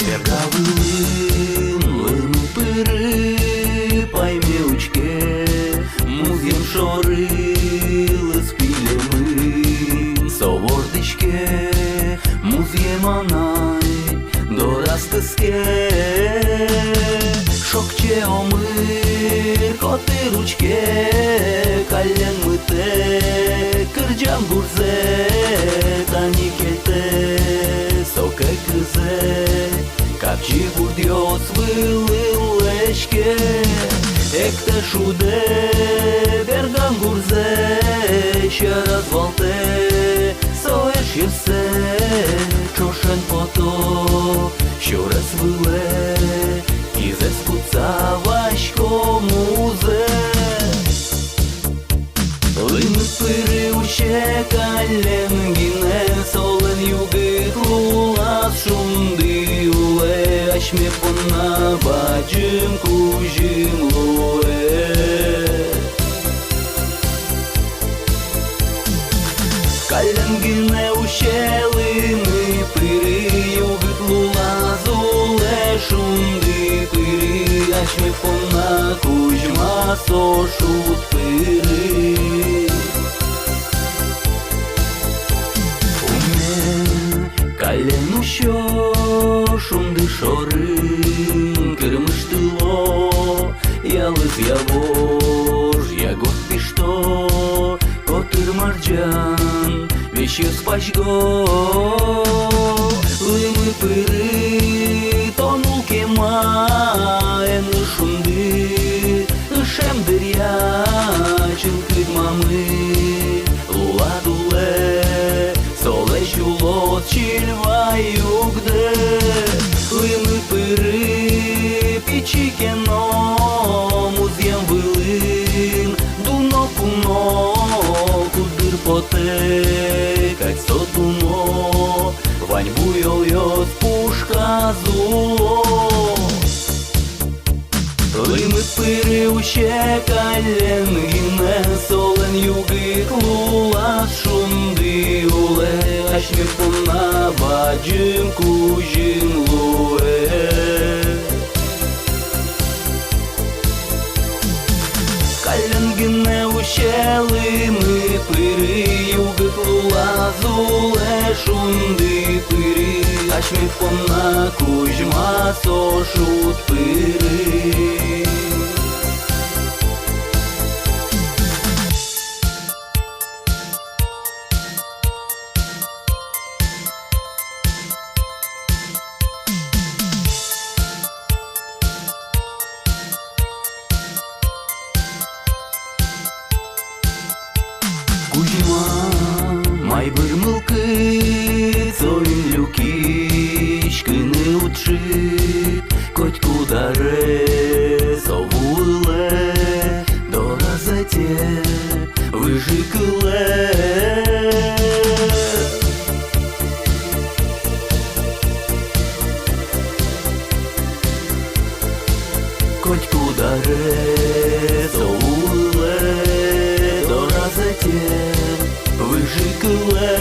Бергавилин, лину паймеучке, музем шорили спилями, Совордичке, музем анай, дорастиске, шокче омир, коти ручке, кален мите, кырджам гурзе, тани келте, соке кызе, капчи бурдьос вылылешке, экте шуде, берган гурзе, ще раз волте, соеш єсе, чошен пото, що раз виле, і зеспуца важко музе. Лини пириуще кален гіне, солен югит лулас шунди уле, ашме пона бачим кужим луе. Кален гіне ущелини пири, югит лулас уле шунди пири, ашме пона кужма сошут пири. Калену що шумди шорин, кирмиштило, ялис явож, ягод пішто, котир марджан, віщів спачго, лими пири, тонул кема, ени шумди, шем дирячин кидмами, луладуле, солещуло чільваюгде, лими пири, пічікено, музєм вилин, дуно куно, кудир потекать сотуно, вань буйо-йос пушка зуло. Лими пири уще кален гіне, солен югит лулас шунди уле, ашме пона баджим кужин луе. Кален гіне уще лими пири, югит лулас уле шунди пири, ашме пона кужма сошут пири. Кузьма, май бирмилки, цоїн люкічки не учить, котьку даре, совуле, до разете вижикле. Котьку даре, совуле, до разете вижикле.